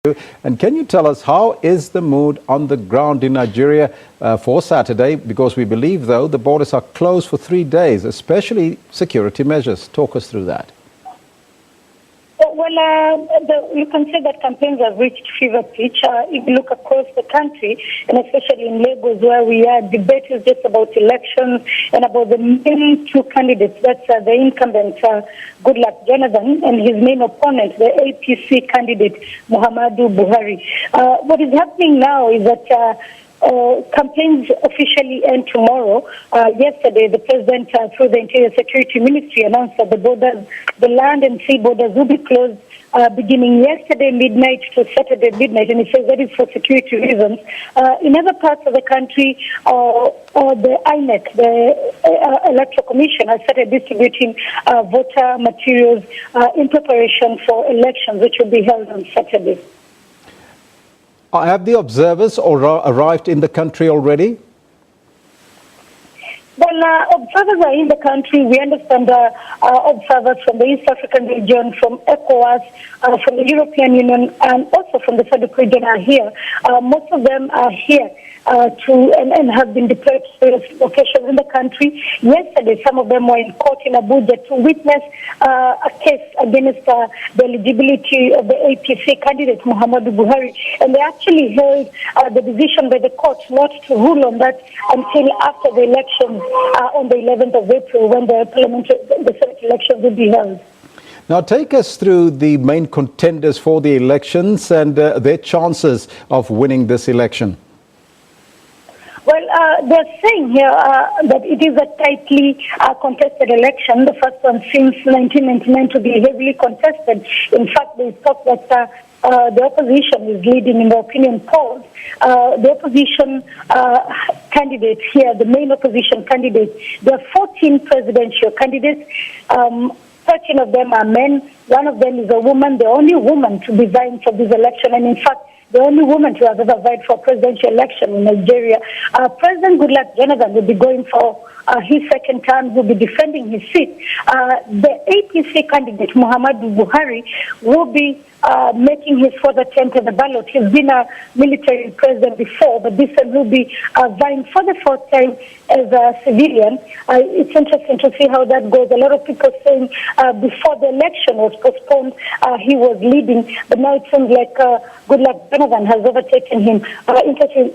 And can you tell us how is the mood on the ground in Nigeria for Saturday? Because we believe, though, the borders are closed for 3 days, especially security measures. Talk us through that. Well, you can say that campaigns have reached fever pitch. If you look across the country, and especially in Lagos, where we are, debate is just about elections and about the main two candidates. That's the incumbent, Goodluck Jonathan, and his main opponent, the APC candidate, Muhammadu Buhari. What is happening now is that campaigns officially end tomorrow. Yesterday, the president, through the Interior Security Ministry, announced that the borders, the land and sea borders, will be closed beginning yesterday midnight to Saturday midnight, and he says that is for security reasons. In other parts of the country, the INEC, the Electoral Commission, has started distributing voter materials in preparation for elections, which will be held on Saturday. Have the observers arrived in the country already? Well, observers are in the country. We understand observers from the East African region, from ECOWAS, from the European Union, and also from the SABC region are here. Most of them are here and have been deployed to locations in the country. Yesterday, some of them were in court in Abuja to witness a case against the eligibility of the APC candidate, Muhammadu Buhari. And they actually held the decision by the court not to rule on that until after the elections on the 11th of April, when the Senate elections will be held. Now, take us through the main contenders for the elections and their chances of winning this election. Well, they're saying here that it is a tightly contested election, the first one since 1999 to be heavily contested. In fact, there is talk that the opposition is leading in the opinion polls. The opposition candidates here, the main opposition candidates, there are 14 presidential candidates. 13 of them are men. One of them is a woman, the only woman to be vying for this election, and in fact, the only woman to have ever vied for a presidential election in Nigeria. President Goodluck Jonathan will be going for his second term, will be defending his seat. The APC candidate, Muhammadu Buhari, will be making his fourth attempt at the ballot. He's been a military president before, but this time will be vying for the fourth time as a civilian. It's interesting to see how that goes. A lot of people saying before the election was postponed, he was leading, but now it seems like Goodluck Jonathan has overtaken him.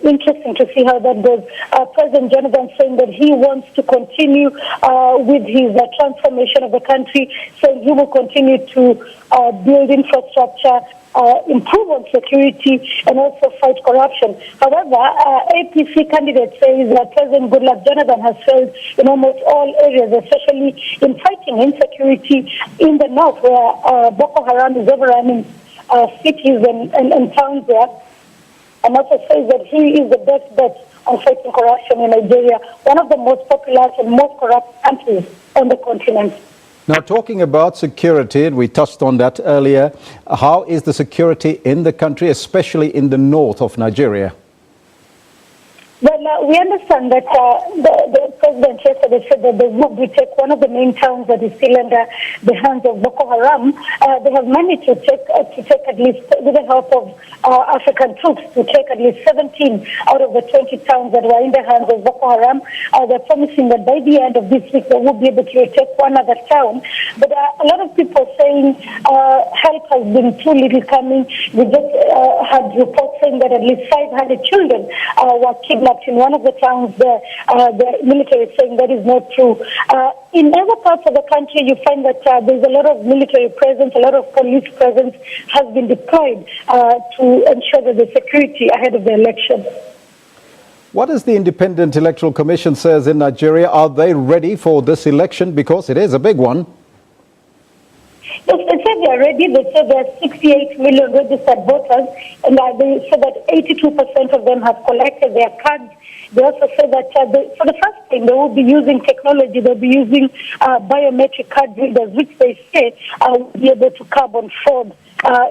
Interesting to see how that goes. President Jonathan saying that he wants to continue with his transformation of the country, saying he will continue to build infrastructure, improve on security, and also fight corruption. However, APC candidate says that President Goodluck Jonathan has failed in almost all areas, especially in fighting insecurity in the north, where Boko Haram is overrunning cities and towns there, and also says that he is the best bet on fighting corruption in Nigeria, one of the most populous and most corrupt countries on the continent. Now, talking about security, and we touched on that earlier, how is the security in the country, especially in the north of Nigeria? Well, we understand that the president yesterday said that they would take one of the main towns that is still under the hands of Boko Haram. They have managed to take at least, with the help of African troops, to take at least 17 out of the 20 towns that were in the hands of Boko Haram. They're promising that by the end of this week they will be able to take one other town. But a lot of people saying help has been too little coming. We just had reports saying that at least 500 children were kidnapped in one of the towns. The military is saying that is not true. In other parts of the country, you find that there's a lot of military presence, a lot of police presence has been deployed to ensure that the security ahead of the election. What does the Independent Electoral Commission says in Nigeria? Are they ready for this election? Because it is a big one. Yes, they said they are ready. They said there are 68 million registered voters, and they said that 82% of them have collected their cards. They also said that for the first time they will be using technology. They'll be using biometric card readers, which they say will be able to carbon fraud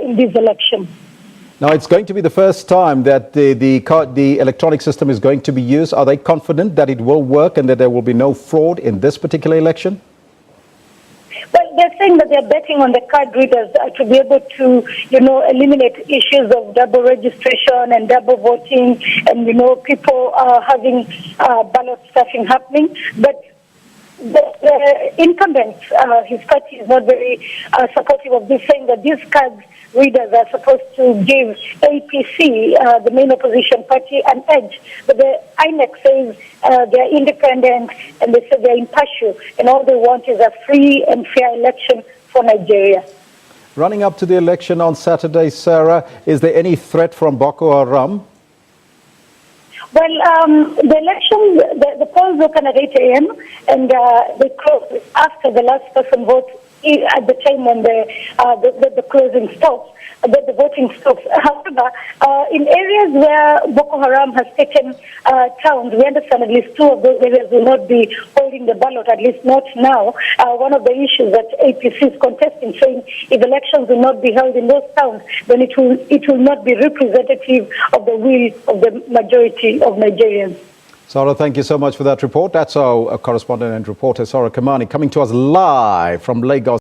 in this election. Now, it's going to be the first time that the electronic system is going to be used. Are they confident that it will work and that there will be no fraud in this particular election? Well, they're saying that they're betting on the card readers to be able to, eliminate issues of double registration and double voting and, people having ballot stuffing happening. But the incumbent, his party is not very supportive of this, saying that these cards readers are supposed to give APC, the main opposition party, an edge. But the INEC says they're independent and they say they're impartial, and all they want is a free and fair election for Nigeria. Running up to the election on Saturday, Sarah, is there any threat from Boko Haram? Well, the elections, the polls open at 8 a.m. and they close after the last person votes at the time when the closing stops, the voting stops. However, in areas where Boko Haram has taken towns, we understand at least 2 of those areas will not be holding the ballot, at least not now. One of the issues that APC is contesting, saying if elections will not be held in those towns, then it will not be representative of the will of the majority of Nigerians. Sarah, thank you so much for that report. That's our correspondent and reporter, Sarah Kimani, coming to us live from Lagos.